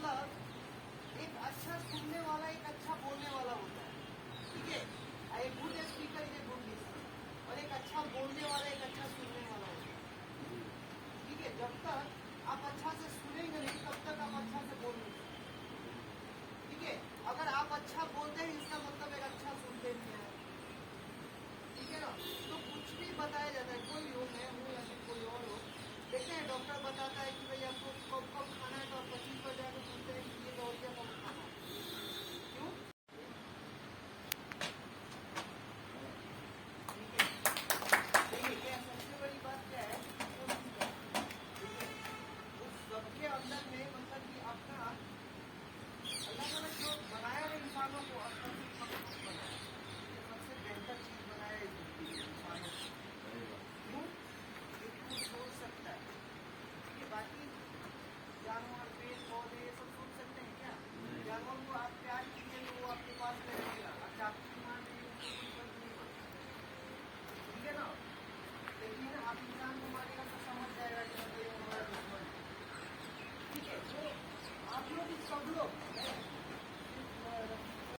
मतलब एक अच्छा सुनने वाला एक अच्छा बोलने वाला होता है, ठीक है। एक good speaker is a good listener, और एक अच्छा बोलने वाला एक अच्छा सुनने वाला होता है, ठीक है। जब तक आप अच्छा से सुनेंगे नहीं तब तक आप अच्छा से बोल नहीं सकते, ठीक है। अगर आप अच्छा बोलते हैं इसका मतलब एक अच्छा सुनते भी हैं, ठीक है ना। तो कुछ भी बताया जाता है, कोई हो, मैं हूँ या फिर कोई और हो, देखते हैं डॉक्टर बताता है कि भाई आपको कब कब खाना है, तो आप 25 पर जाकर पूछते हैं कि ये दौड़िया कब खाना है, क्यों? ठीक है, देखिए क्या सबसे बड़ी बात क्या है, ठीक है, उस सबके अंदर में मतलब कि अपना अल्लाह ताला जो बनाया है इंसानों को, अपना बनाया, सबसे बेहतर चीज बनाया है इंसानों को, क्यों? क्योंकि वो सोच सकता है, ठीक है। बाकी जानवर, पेड़ पौधे ये सब सोच सकते हैं क्या? जानवर को आप प्यार